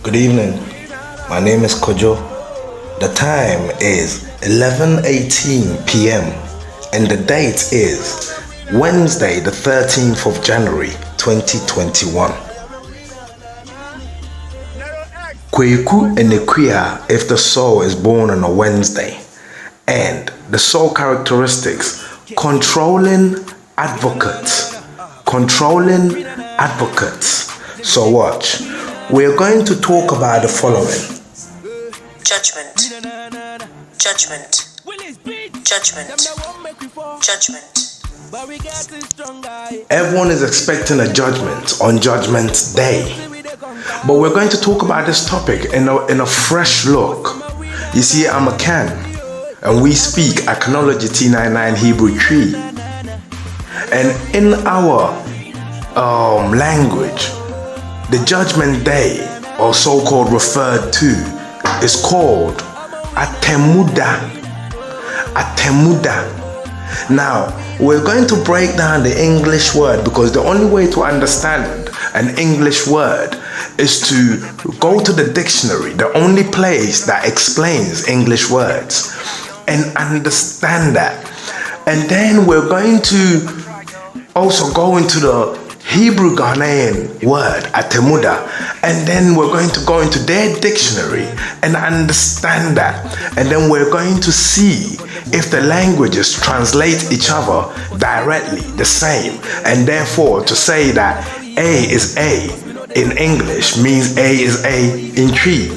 Good evening. My name is Kojo. The time is 11:18 p.m. and the date is Wednesday, the 13th of January, 2021. Kweku Enekuya if the soul is born on a Wednesday. And the soul characteristics: controlling advocate. Controlling advocate. So watch. We're going to talk about the following: judgment, judgment, judgment, judgment. Everyone is expecting a judgment on Judgment Day. But we're going to talk about this topic in a fresh look. You see, I'm a Can, and we speak Acknowledge T99 Hebrew tree. And in our language, the Judgment Day, or so-called referred to, is called Attenmoda. Attenmoda. Now, we're going to break down the English word, because the only way to understand an English word is to go to the dictionary, the only place that explains English words, and understand that. And then we're going to also go into the Hebrew Ghanaian word, Attenmoda, and then we're going to go into their dictionary and understand that. And then we're going to see if the languages translate each other directly the same. And therefore, to say that A is A in English means A is A in tree.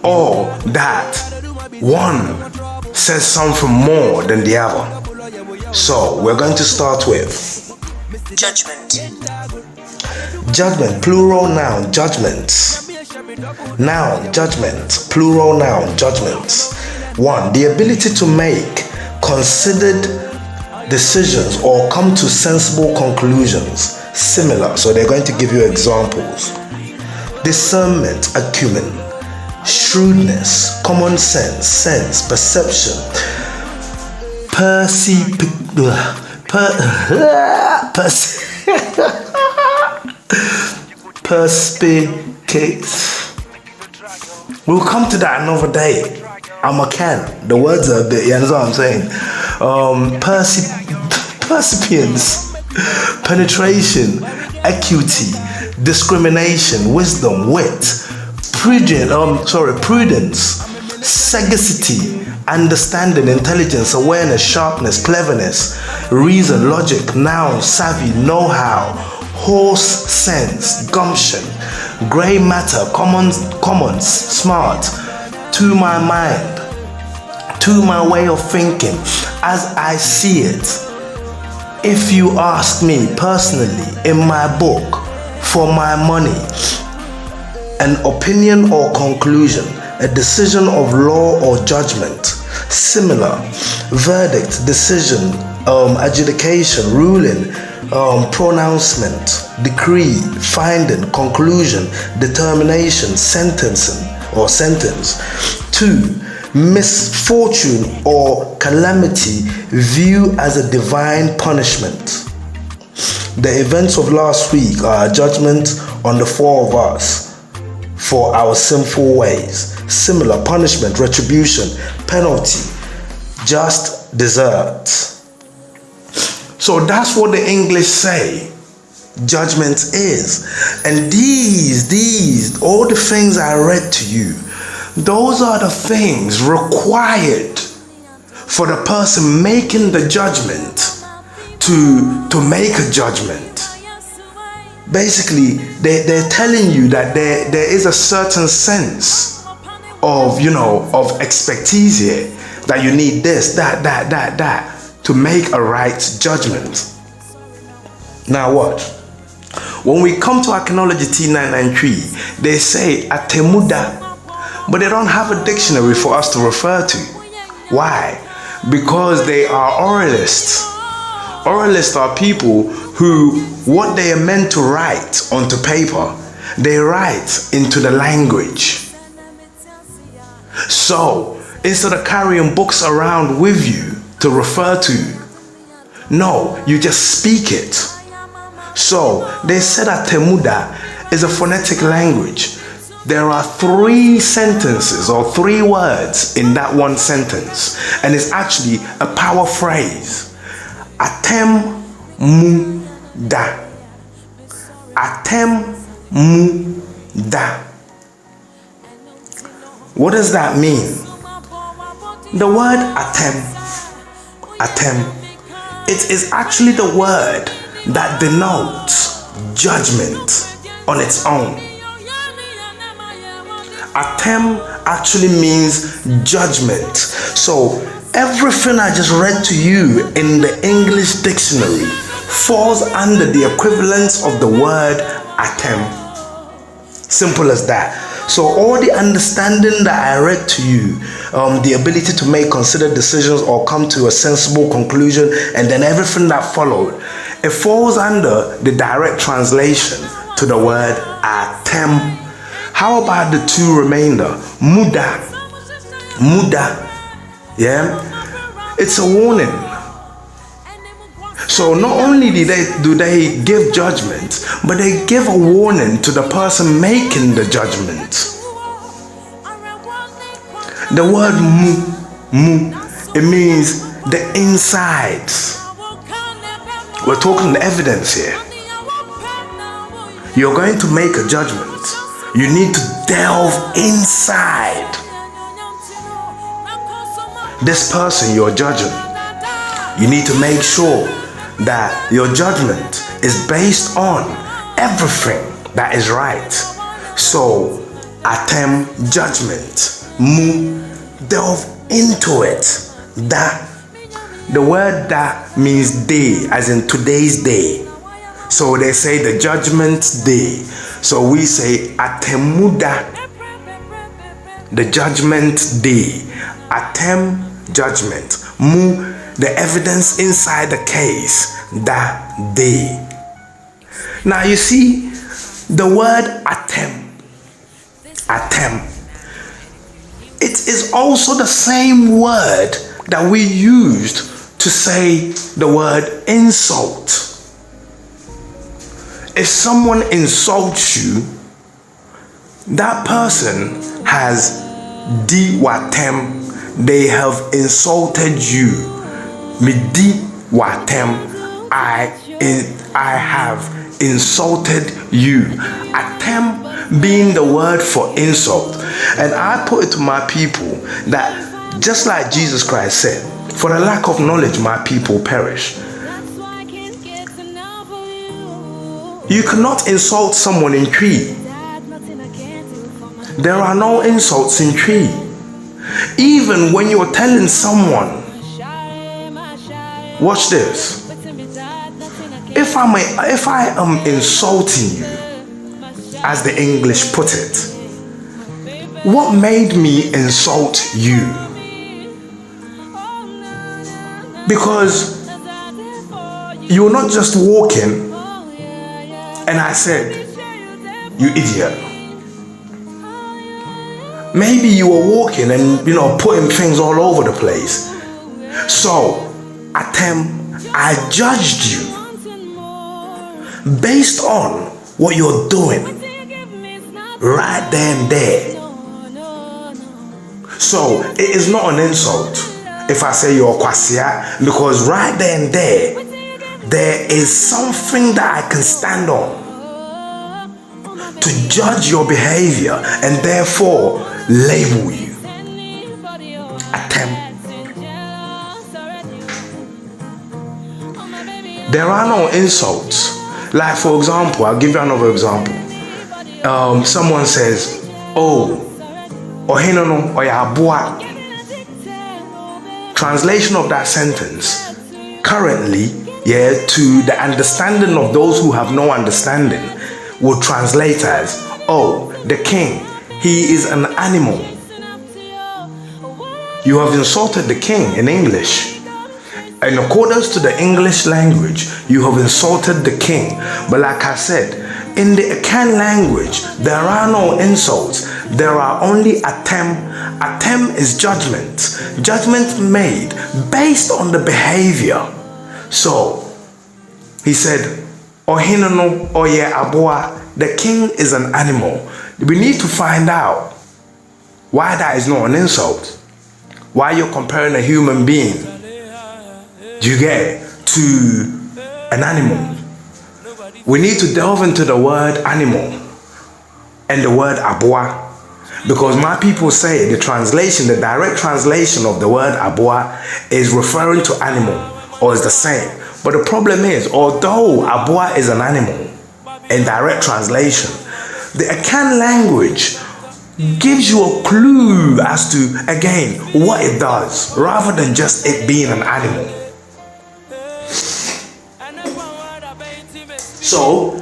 Or that one says something more than the other. So, we're going to start with judgment. Judgment, plural noun, judgments. Noun, judgment, plural noun, judgments. 1. The ability to make considered decisions or come to sensible conclusions. Similar, so they're going to give you examples. Discernment, acumen. Shrewdness, common sense, perception. Perspicace. We'll come to that another day. I'm a Can. The words are a bit, you understand what I'm saying? Percipience, penetration, acuity, discrimination, wisdom, wit, prudence, sagacity, understanding, intelligence, awareness, sharpness, cleverness, reason, logic, noun, savvy, know-how, horse sense, gumption, grey matter, commons, smart, to my mind, to my way of thinking, as I see it. If you ask me personally, in my book, for my money, an opinion or conclusion, a decision of law or judgment. Similar, verdict, decision, adjudication, ruling, pronouncement, decree, finding, conclusion, determination, sentencing or sentence. 2. Misfortune or calamity viewed as a divine punishment. The events of last week are a judgment on the four of us for our sinful ways. Similar, punishment, retribution, penalty, just desserts. So that's what the English say judgment is. And these, all the things I read to you, those are the things required for the person making the judgment to make a judgment. Basically, they're telling you that there is a certain sense of, of expertise here, that you need this, that, to make a right judgment. Now what? When we come to Acknowledge T993, they say Attenmoda, but they don't have a dictionary for us to refer to. Why? Because they are oralists. Oralists are people who, what they are meant to write onto paper, they write into the language. So, instead of carrying books around with you to refer to, no, you just speak it. So they said Attenmoda is a phonetic language. There are 3 sentences or 3 words in that one sentence, and it's actually a power phrase. Attenmoda. Attenmoda. What does that mean? The word attem, it is actually the word that denotes judgment on its own. Attem actually means judgment. So everything I just read to you in the English dictionary falls under the equivalence of the word attem. Simple as that. So all the understanding that I read to you, the ability to make considered decisions or come to a sensible conclusion, and then everything that followed, it falls under the direct translation to the word attem. How about the 2 remainder? Muda. Yeah? It's a warning. So not only do they give judgment, but they give a warning to the person making the judgment. The word mu, it means the insides. We're talking evidence here. You're going to make a judgment. You need to delve inside this person you're judging. You need to make sure that your judgment is based on everything that is right. So, attem judgment. Mu, delve into it. Da, the word da means day, as in today's day. So they say the judgment day. So we say Attenmoda, the judgment day. Attem, judgment. Mu, the evidence inside the case. Da, day. Now you see, the word attem, it is also the same word that we used to say the word insult. If someone insults you, that person has diwatem. They have insulted you. Midi watem. I have insulted you. Attem being the word for insult. And I put it to my people that just like Jesus Christ said, for the lack of knowledge my people perish. You cannot insult someone in tree. There are no insults in tree. Even when you're telling someone, watch this. If I am insulting you, as the English put it, what made me insult you? Because you were not just walking and I said, you idiot. Maybe you were walking and, putting things all over the place. So, I judged you based on what you're doing right there and there. So, it is not an insult if I say you're kwasia, because right there and there is something that I can stand on to judge your behavior and therefore label you. Attempt. There are no insults. Like for example, I'll give you another example. Someone says, oh, ohinono oyabua. Translation of that sentence currently, to the understanding of those who have no understanding, would translate as, oh, the king, he is an animal. You have insulted the king in English. In accordance to the English language, you have insulted the king. But like I said, in the Akan language, there are no insults. There are only attempt. Attempt is judgment. Judgment made based on the behavior. So, he said, Ohinano oye aboa. The king is an animal. We need to find out why that is not an insult. Why you're comparing a human being, do you get it, to an animal. We need to delve into the word animal and the word aboa. Because my people say the translation, the direct translation of the word aboa is referring to animal or is the same. But the problem is, although aboa is an animal in direct translation, the Akan language gives you a clue as to, again, what it does, rather than just it being an animal. So,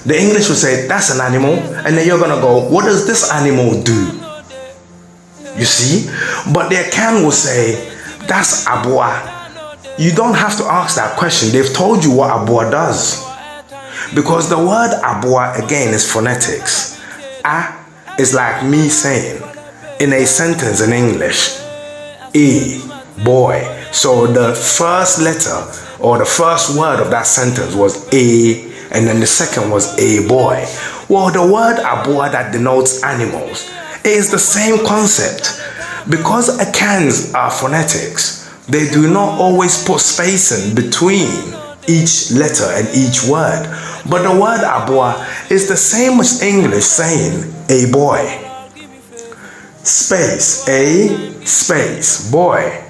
the English will say, that's an animal, and then you're gonna go, what does this animal do? You see? But the Akan will say, that's aboa. You don't have to ask that question. They've told you what aboa does. Because the word aboa, again, is phonetics. A is like me saying, in a sentence in English, a boy. So the first letter or the first word of that sentence was a, and then the second was a boy. Well, the word aboa that denotes animals is the same concept. Because Akans are phonetics, they do not always put spacing between each letter and each word. But the word aboa is the same as English saying a boy. Space, a, space, boy.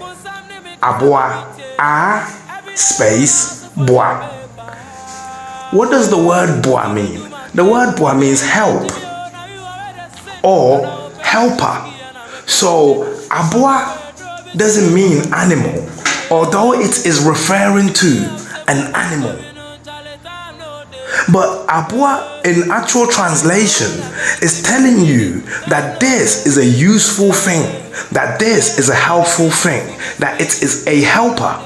Aboa, a, space, boa. What does the word boa mean? The word boa means help or helper. So aboa doesn't mean animal, although it is referring to an animal. But aboa in actual translation is telling you that this is a useful thing, that this is a helpful thing, that it is a helper.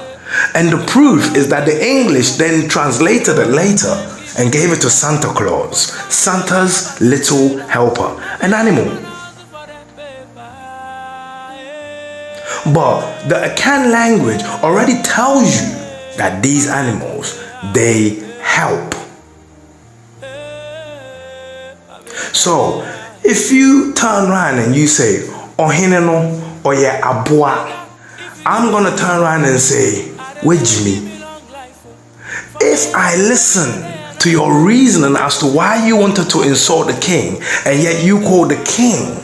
And the proof is that the English then translated it later and gave it to Santa Claus, Santa's little helper, an animal. But the Akan language already tells you that these animals, they help. So, if you turn around and you say, Ohineno oye aboa, I'm gonna turn around and say, Wejimi. If I listen to your reasoning as to why you wanted to insult the king, and yet you call the king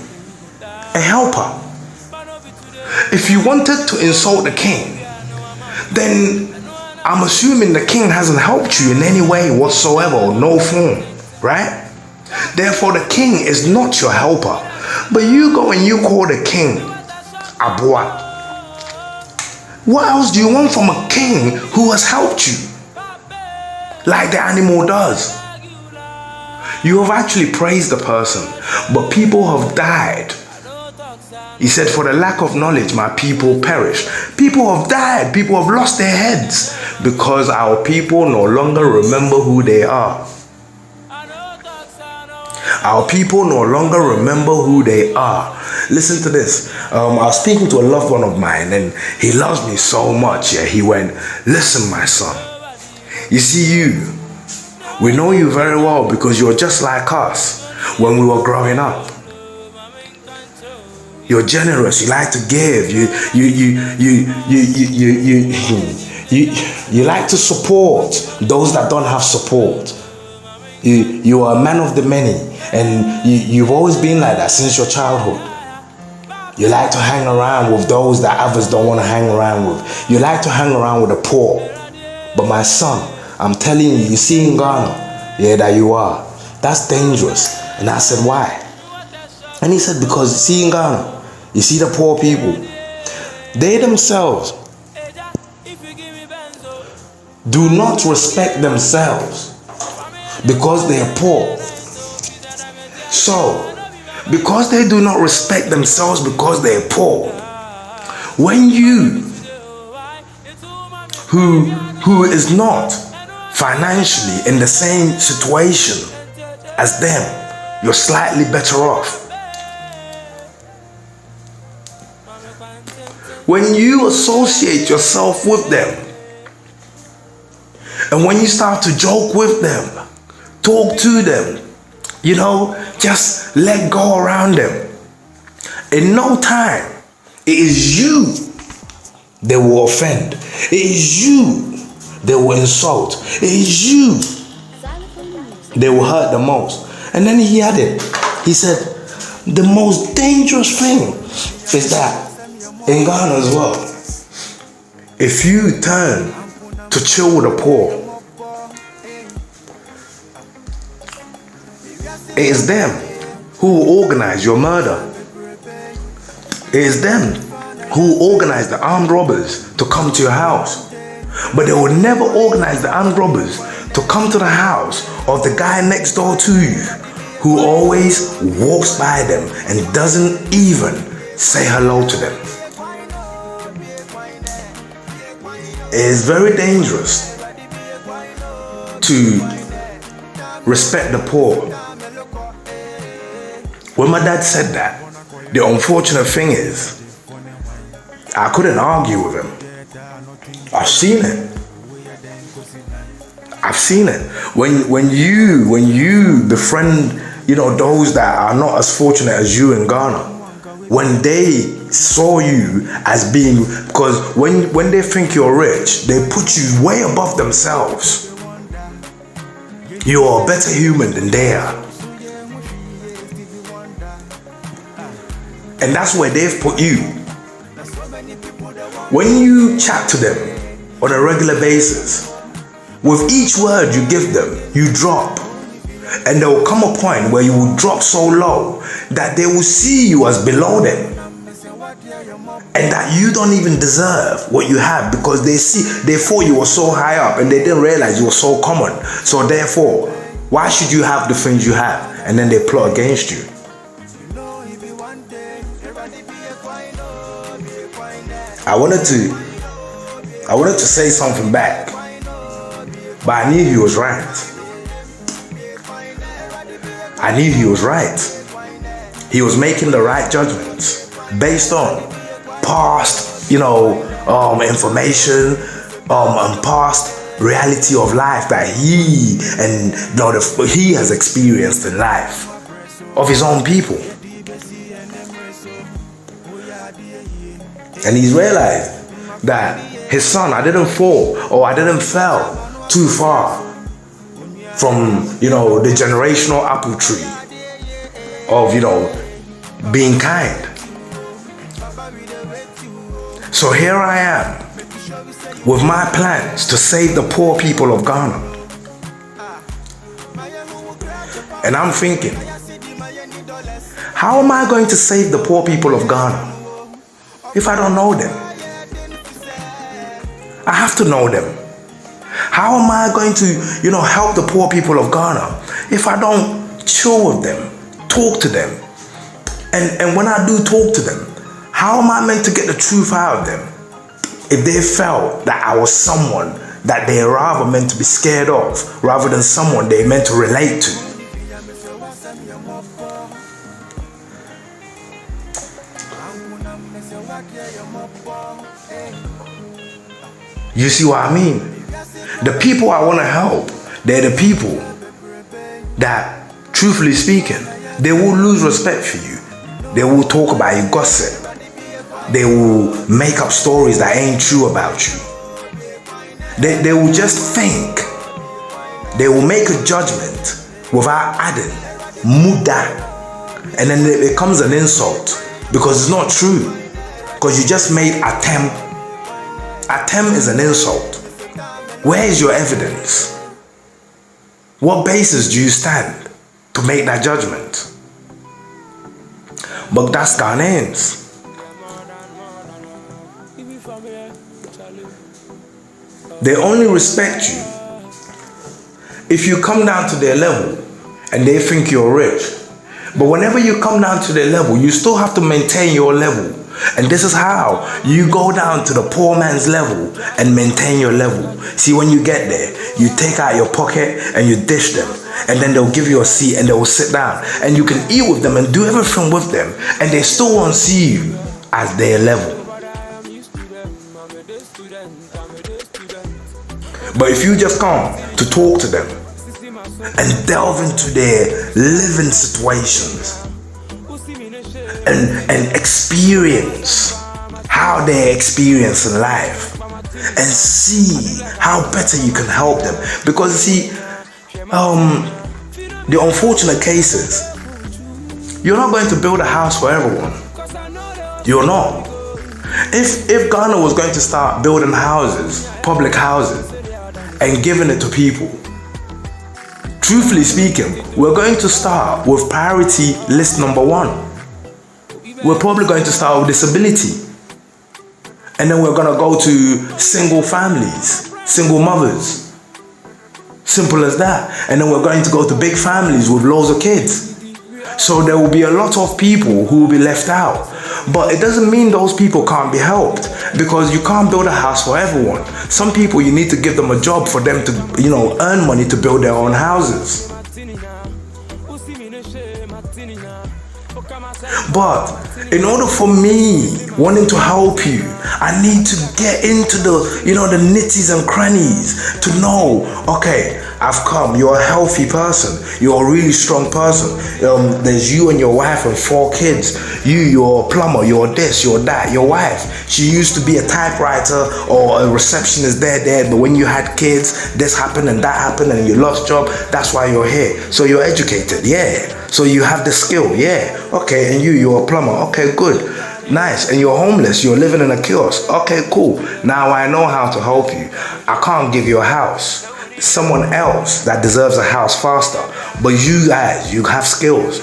a helper. If you wanted to insult the king, then I'm assuming the king hasn't helped you in any way whatsoever, or no form, right? Therefore, the king is not your helper. But you go and you call the king aboa. What else do you want from a king who has helped you? Like the animal does. You have actually praised the person, but people have died. He said, for the lack of knowledge, my people perish. People have died. People have lost their heads because our people no longer remember who they are. Our people no longer remember who they are. Listen to this. I was speaking to a loved one of mine, and he loves me so much. Yeah, he went, listen, my son. You see, we know you very well because you're just like us when we were growing up. You're generous. You like to give. You like to support those that don't have support. You are a man of the many, and you've always been like that since your childhood. You like to hang around with those that others don't want to hang around with. You like to hang around with the poor. But my son, I'm telling you, you see in Ghana, yeah, that you are. That's dangerous. And I said, why? And he said, because you see in Ghana, you see the poor people, they themselves do not respect themselves because they are poor. So, because they do not respect themselves because they are poor, when you, who is not financially in the same situation as them, you're slightly better off. When you associate yourself with them And when you start to joke with them, talk to them, just let go around them, in no time, it is you they will offend. It is you they will insult. It is you they will hurt the most. And then he added, he said, the most dangerous thing is that in Ghana as well, if you turn to chill with the poor, it is them who will organize your murder. It is them who will organize the armed robbers to come to your house. But they will never organize the armed robbers to come to the house of the guy next door to you, who always walks by them and doesn't even say hello to them. It is very dangerous to respect the poor. When my dad said that, the unfortunate thing is, I couldn't argue with him. I've seen it. I've seen it. When you befriend, those that are not as fortunate as you in Ghana, when they saw you as being, because when they think you're rich, they put you way above themselves. You're a better human than they are. And that's where they've put you. When you chat to them on a regular basis, with each word you give them, you drop. And there will come a point where you will drop so low that they will see you as below them. And that you don't even deserve what you have, because they thought you were so high up and they didn't realize you were so common. So therefore, why should you have the things you have? And then they plot against you. I wanted to say something back, but I knew he was right. I knew he was right. He was making the right judgments based on past, information, and past reality of life that he has experienced in life of his own people. And he's realized that his son, I didn't fall or I didn't fell too far from, the generational apple tree of, being kind. So here I am with my plans to save the poor people of Ghana. And I'm thinking, how am I going to save the poor people of Ghana if I don't know them? I have to know them. How am I going to, help the poor people of Ghana if I don't chill with them, talk to them? And when I do talk to them, how am I meant to get the truth out of them if they felt that I was someone that they rather meant to be scared of rather than someone they meant to relate to? You see what I mean? The people I want to help, they're the people that, truthfully speaking, they will lose respect for you. They will talk about you, gossip. They will make up stories that ain't true about you. They will just think. They will make a judgment without adding muda. And then it becomes an insult because it's not true. Because you just made attempt. Attempt is an insult. Where is your evidence? What basis do you stand to make that judgment? But that's Ghanaians. They only respect you if you come down to their level and they think you're rich. But whenever you come down to their level, you still have to maintain your level. And this is how you go down to the poor man's level and maintain your level. See, when you get there, you take out your pocket and you dish them. And then they'll give you a seat and they will sit down. And you can eat with them and do everything with them. And they still won't see you as their level. But if you just come to talk to them and delve into their living situations and experience how they're experiencing life and see how better you can help them. Because you see, the unfortunate cases, you're not going to build a house for everyone. You're not. If Ghana was going to start building houses, public houses, and giving it to people, truthfully speaking, we're going to start with priority list number 1. We're probably going to start with disability. And then we're going to go to single families, single mothers. Simple as that. And then we're going to go to big families with loads of kids. So there will be a lot of people who will be left out. But it doesn't mean those people can't be helped, because you can't build a house for everyone. Some people, you need to give them a job for them to, earn money to build their own houses. But in order for me wanting to help you, I need to get into the, the nitties and crannies to know, okay, I've come, you're a healthy person, you're a really strong person. There's you and your wife and 4 kids. You're a plumber, you're this, you're that. Your wife, she used to be a typewriter or a receptionist there, but when you had kids, this happened and that happened and you lost job. That's why you're here. So you're educated, yeah. So you have the skill, yeah. Okay, and you're a plumber. Okay, good. Nice. And you're homeless. You're living in a kiosk. Okay, cool. Now I know how to help you. I can't give you a house. Someone else that deserves a house faster. But you guys, you have skills.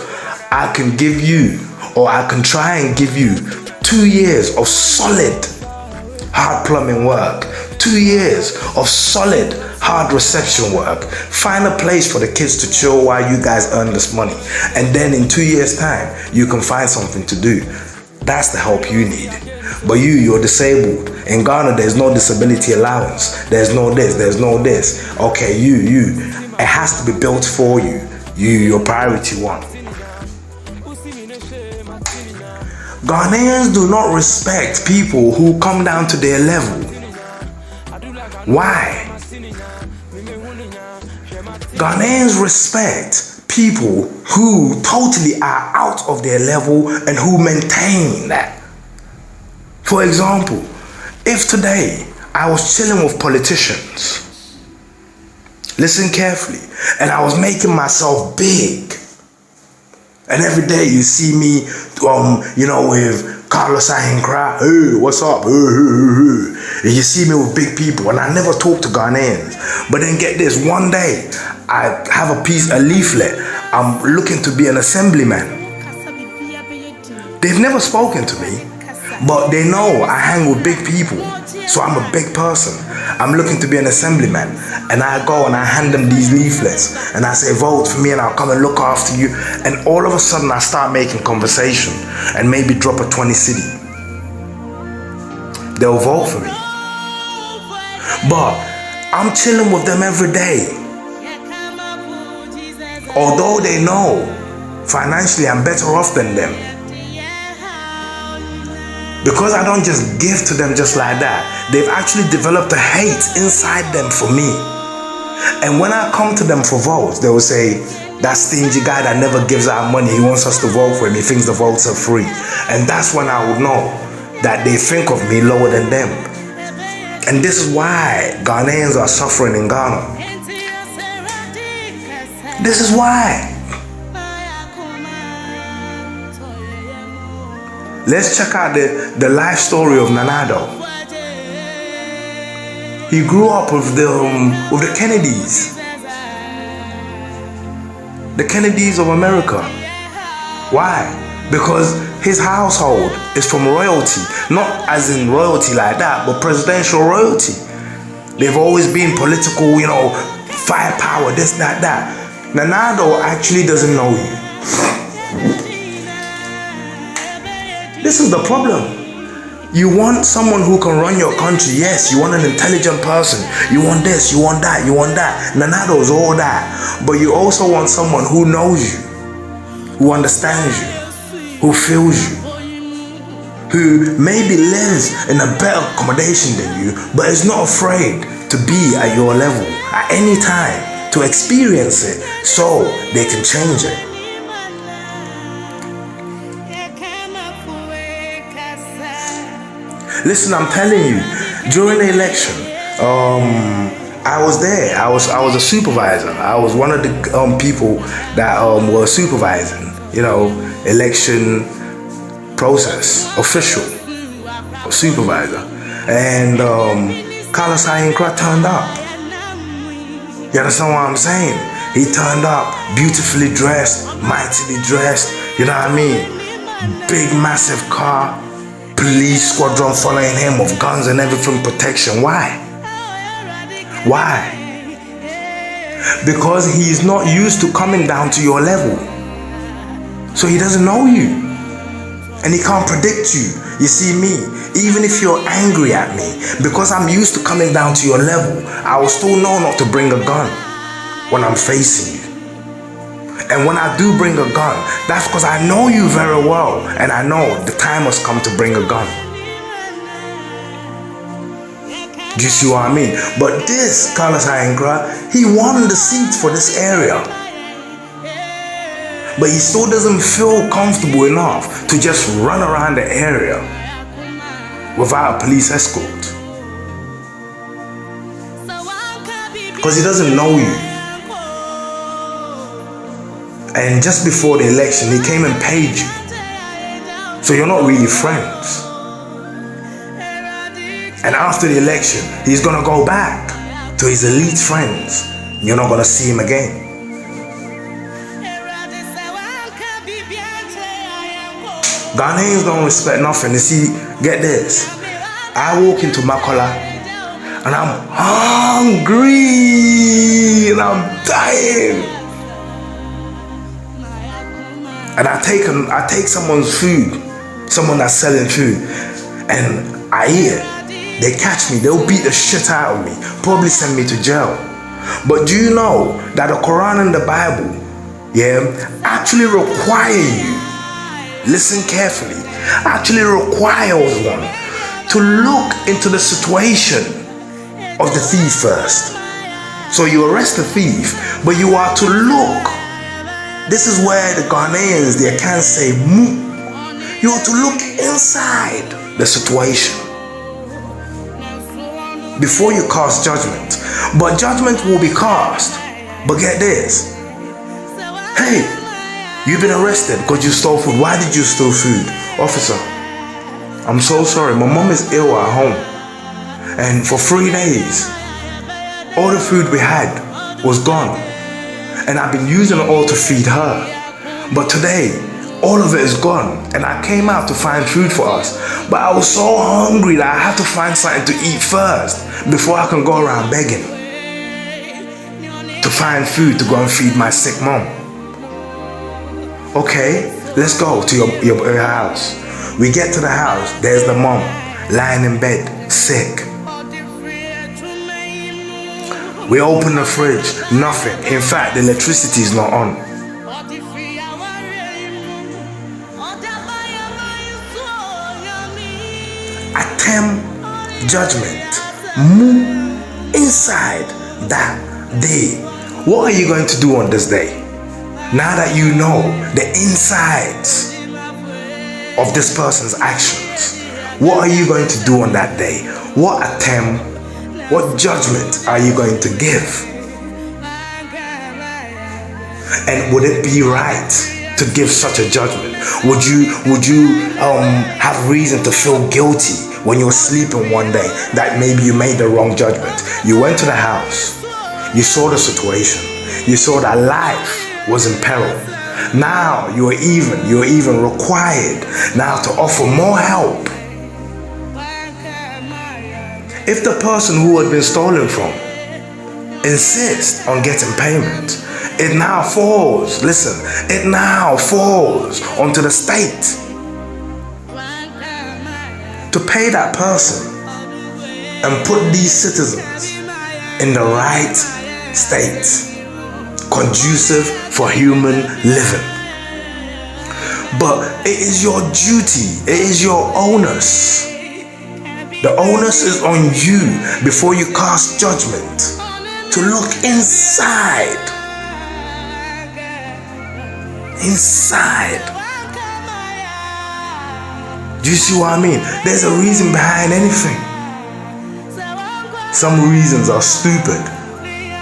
I can give you, or I can try and give you 2 years of solid hard plumbing work. 2 years of solid hard reception work. Find a place for the kids to chill while you guys earn this money. And then in 2 years' time, you can find something to do. That's the help you need. But you're disabled. In Ghana, there's no disability allowance. There's no this, there's no this. Okay, it has to be built for you. Your priority 1. Ghanaians do not respect people who come down to their level. Why? Ghanaians respect people who totally are out of their level and who maintain that. For example, if today I was chilling with politicians, listen carefully, and I was making myself big, and every day you see me, with Carlos Ahinkra, hey, what's up? And you see me with big people, and I never talk to Ghanaians. But then get this, one day I have a leaflet. I'm looking to be an assemblyman. They've never spoken to me, but they know I hang with big people, so I'm a big person. I'm looking to be an assemblyman, and I go and I hand them these leaflets, and I say, vote for me, and I'll come and look after you. And all of a sudden, I start making conversation, and maybe drop a 20 cedi. They'll vote for me. But I'm chilling with them every day. Although they know financially I'm better off than them. Because I don't just give to them just like that. They've actually developed a hate inside them for me. And when I come to them for votes, they will say, that stingy guy that never gives out money, he wants us to vote for him, he thinks the votes are free. And that's when I would know that they think of me lower than them. And this is why Ghanaians are suffering in Ghana. This is why. Let's check out the life story of Nanado. He grew up with the Kennedys. The Kennedys of America. Why? Because his household is from royalty. Not as in royalty like that, but presidential royalty. They've always been political, firepower, this, that, that. Nanado actually doesn't know you. This is the problem. You want someone who can run your country. Yes, you want an intelligent person. You want this, you want that, you want that. Nanado is all that. But you also want someone who knows you, who understands you, who feels you, who maybe lives in a better accommodation than you, but is not afraid to be at your level at any time, to experience it so they can change it. Listen, I'm telling you, during the election, I was there. I was a supervisor. I was one of the people that were supervising, election process, official, supervisor. And Carlos Ayankra turned up. You understand what I'm saying? He turned up, beautifully dressed, mightily dressed, you know what I mean? Big, massive car, police squadron following him with guns and everything, protection. Why? Why? Because he's not used to coming down to your level. So he doesn't know you. And he can't predict you. You see me, even if you're angry at me, because I'm used to coming down to your level, I will still know not to bring a gun when I'm facing you. And when I do bring a gun, that's because I know you very well, and I know the time has come to bring a gun. Do you see what I mean? But this Carlos Ayankra, he won the seat for this area. But he still doesn't feel comfortable enough to just run around the area without a police escort. Because he doesn't know you. And just before the election, he came and paid you. So you're not really friends. And after the election, he's gonna go back to his elite friends. You're not gonna see him again. Ghanaians don't respect nothing. You see, get this. I walk into Makola and I'm hungry and I'm dying. And I take someone's food, someone that's selling food, and I eat it. They catch me, they'll beat the shit out of me, probably send me to jail. But do you know that the Quran and the Bible, actually require you, listen carefully, actually requires one to look into the situation of the thief first. So you arrest the thief, but you are to look. This is where the Ghanaians, they can say, you are to look inside the situation before you cast judgment. But judgment will be cast. But get this. Hey, you've been arrested because you stole food. Why did you steal food? Officer, I'm so sorry. My mom is ill at home. And for 3 days, all the food we had was gone. And I've been using it all to feed her. But today, all of it is gone. And I came out to find food for us. But I was so hungry that I had to find something to eat first before I can go around begging to find food to go and feed my sick mom. Okay, let's go to your house. We get to the house. There's the mom lying in bed, sick. We open the fridge, nothing. In fact, the electricity is not on. Attempt judgment. Move inside that day. What are you going to do on this day? Now that you know the insides of this person's actions, what are you going to do on that day? What attempt, what judgment are you going to give? And would it be right to give such a judgment? Would you have reason to feel guilty when you're sleeping one day that maybe you made the wrong judgment? You went to the house, you saw the situation, you saw that life was in peril. Now you're even required now to offer more help. If the person who had been stolen from insists on getting payment, it now falls, listen, it now falls onto the state to pay that person and put these citizens in the right state, conducive for human living. But it is your duty, it is your onus The onus is on you before you cast judgment to look inside. Inside. Do you see what I mean? There's a reason behind anything. Some reasons are stupid,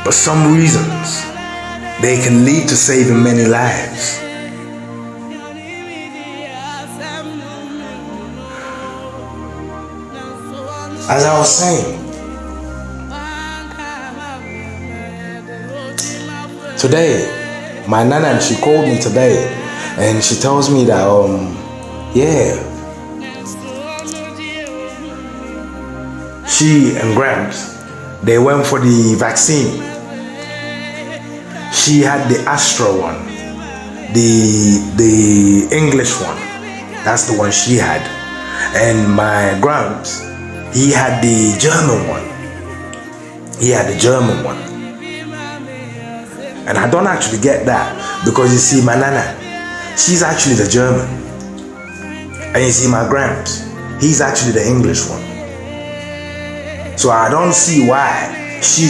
but some reasons, they can lead to saving many lives. As I was saying, today, my nana, she called me today and she tells me that, she and Gramps, they went for the vaccine. She had the Astra one, the English one. That's the one she had. And my Gramps, he had the German one. And I don't actually get that, because you see, my nana, she's actually the German. And you see, my Gramps, he's actually the English one. So I don't see why she